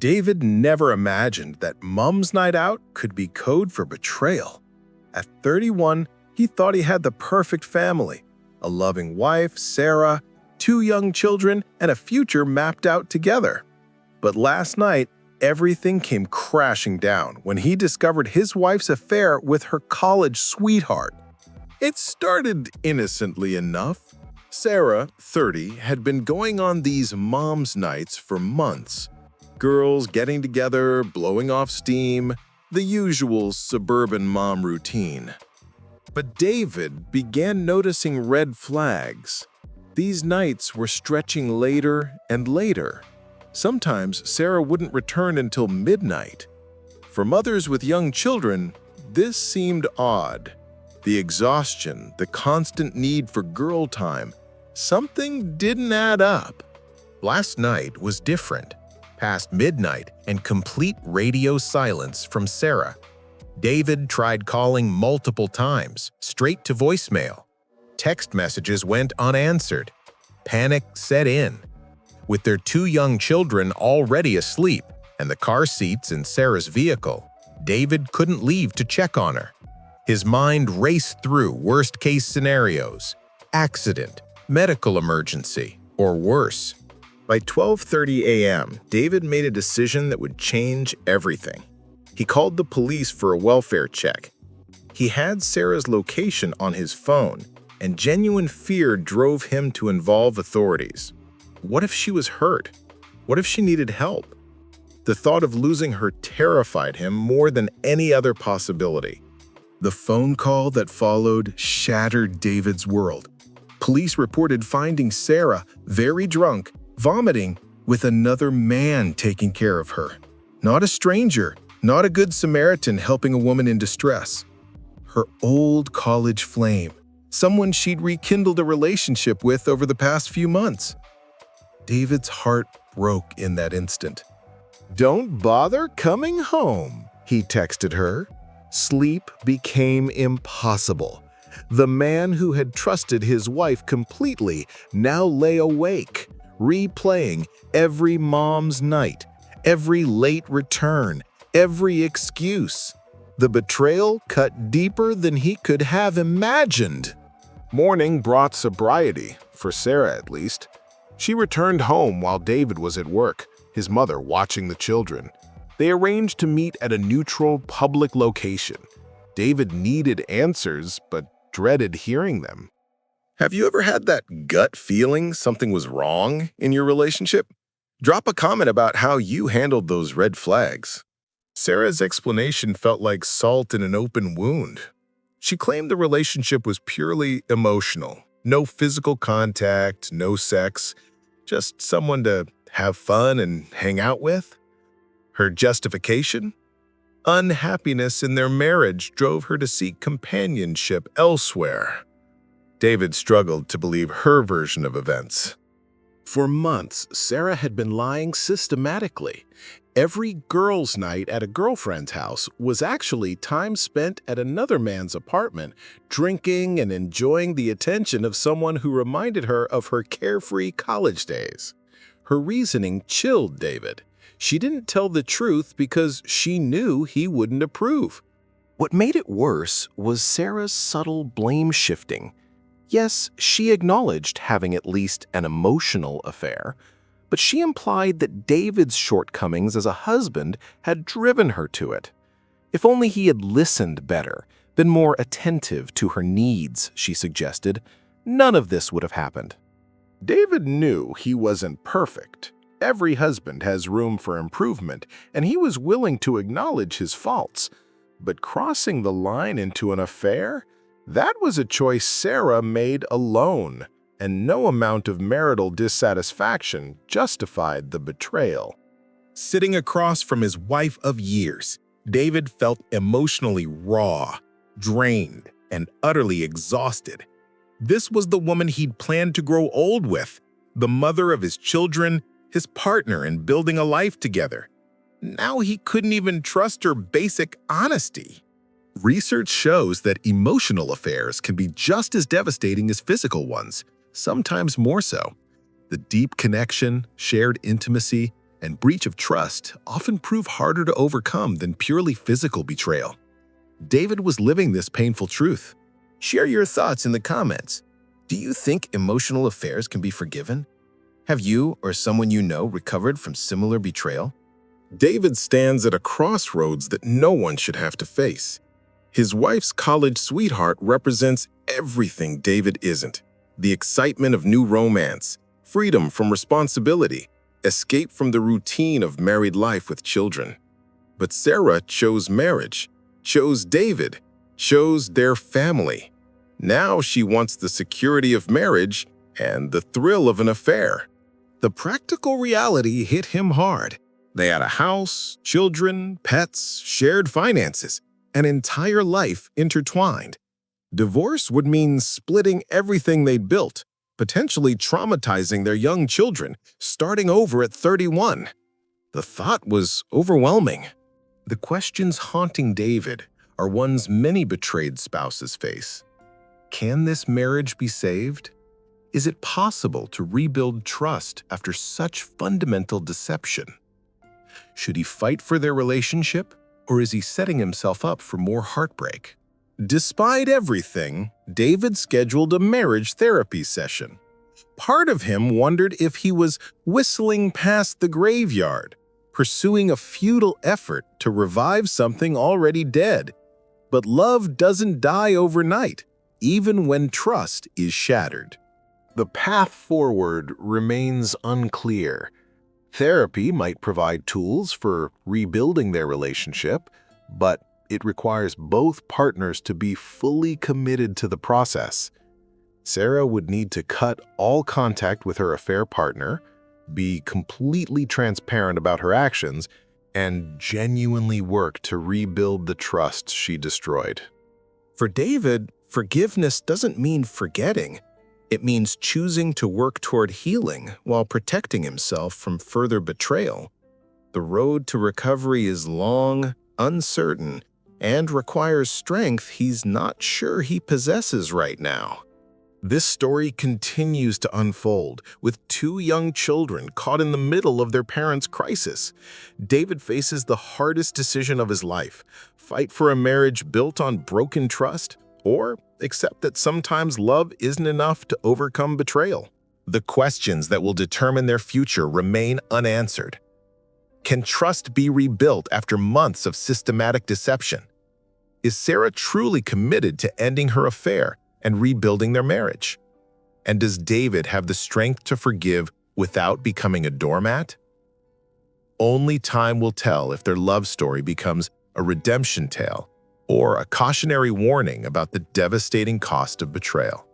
David never imagined that Mom's Night Out could be code for betrayal. At 31, he thought he had the perfect family, a loving wife, Sarah, 2 young children, and a future mapped out together. But last night, everything came crashing down when he discovered his wife's affair with her college sweetheart. It started innocently enough. Sarah, 30, had been going on these mom's nights for months. Girls getting together, blowing off steam, the usual suburban mom routine. But David began noticing red flags. These nights were stretching later and later. Sometimes Sarah wouldn't return until midnight. For mothers with young children, this seemed odd. The exhaustion, the constant need for girl time, something didn't add up. Last night was different. Past midnight and complete radio silence from Sarah. David tried calling multiple times, straight to voicemail. Text messages went unanswered. Panic set in. With their 2 young children already asleep and the car seats in Sarah's vehicle, David couldn't leave to check on her. His mind raced through worst-case scenarios: accident, medical emergency, or worse. By 12:30 a.m., David made a decision that would change everything. He called the police for a welfare check. He had Sarah's location on his phone, and genuine fear drove him to involve authorities. What if she was hurt? What if she needed help? The thought of losing her terrified him more than any other possibility. The phone call that followed shattered David's world. Police reported finding Sarah very drunk, vomiting, with another man taking care of her. Not a stranger, not a good Samaritan helping a woman in distress. Her old college flame, someone she'd rekindled a relationship with over the past few months. David's heart broke in that instant. "Don't bother coming home," he texted her. Sleep became impossible. The man who had trusted his wife completely now lay awake, replaying every mom's night, every late return, every excuse. The betrayal cut deeper than he could have imagined. Morning brought sobriety, for Sarah at least. She returned home while David was at work, his mother watching the children. They arranged to meet at a neutral public location. David needed answers, but dreaded hearing them. Have you ever had that gut feeling something was wrong in your relationship? Drop a comment about how you handled those red flags. Sarah's explanation felt like salt in an open wound. She claimed the relationship was purely emotional. No physical contact, no sex, just someone to have fun and hang out with. Her justification? Unhappiness in their marriage drove her to seek companionship elsewhere. David struggled to believe her version of events. For months, Sarah had been lying systematically. Every girls' night at a girlfriend's house was actually time spent at another man's apartment, drinking and enjoying the attention of someone who reminded her of her carefree college days. Her reasoning chilled David. She didn't tell the truth because she knew he wouldn't approve. What made it worse was Sarah's subtle blame shifting. Yes, she acknowledged having at least an emotional affair, but she implied that David's shortcomings as a husband had driven her to it. If only he had listened better, been more attentive to her needs, she suggested, none of this would have happened. David knew he wasn't perfect. Every husband has room for improvement, and he was willing to acknowledge his faults. But crossing the line into an affair? That was a choice Sarah made alone, and no amount of marital dissatisfaction justified the betrayal. Sitting across from his wife of years, David felt emotionally raw, drained, and utterly exhausted. This was the woman he'd planned to grow old with, the mother of his children, his partner in building a life together. Now he couldn't even trust her basic honesty. Research shows that emotional affairs can be just as devastating as physical ones, sometimes more so. The deep connection, shared intimacy, and breach of trust often prove harder to overcome than purely physical betrayal. David was living this painful truth. Share your thoughts in the comments. Do you think emotional affairs can be forgiven? Have you or someone you know recovered from similar betrayal? David stands at a crossroads that no one should have to face. His wife's college sweetheart represents everything David isn't: the excitement of new romance, freedom from responsibility, escape from the routine of married life with children. But Sarah chose marriage, chose David, chose their family. Now she wants the security of marriage and the thrill of an affair. The practical reality hit him hard. They had a house, children, pets, shared finances, an entire life intertwined. Divorce would mean splitting everything they'd built, potentially traumatizing their young children, starting over at 31. The thought was overwhelming. The questions haunting David are ones many betrayed spouses face. Can this marriage be saved? Is it possible to rebuild trust after such fundamental deception? Should he fight for their relationship, or is he setting himself up for more heartbreak? Despite everything, David scheduled a marriage therapy session. Part of him wondered if he was whistling past the graveyard, pursuing a futile effort to revive something already dead. But love doesn't die overnight, even when trust is shattered. The path forward remains unclear. Therapy might provide tools for rebuilding their relationship, but it requires both partners to be fully committed to the process. Sarah would need to cut all contact with her affair partner, be completely transparent about her actions, and genuinely work to rebuild the trust she destroyed. For David, forgiveness doesn't mean forgetting. It means choosing to work toward healing while protecting himself from further betrayal. The road to recovery is long, uncertain, and requires strength he's not sure he possesses right now. This story continues to unfold, with two young children caught in the middle of their parents' crisis. David faces the hardest decision of his life: fight for a marriage built on broken trust, or accept that sometimes love isn't enough to overcome betrayal. The questions that will determine their future remain unanswered. Can trust be rebuilt after months of systematic deception? Is Sarah truly committed to ending her affair and rebuilding their marriage? And does David have the strength to forgive without becoming a doormat? Only time will tell if their love story becomes a redemption tale or a cautionary warning about the devastating cost of betrayal.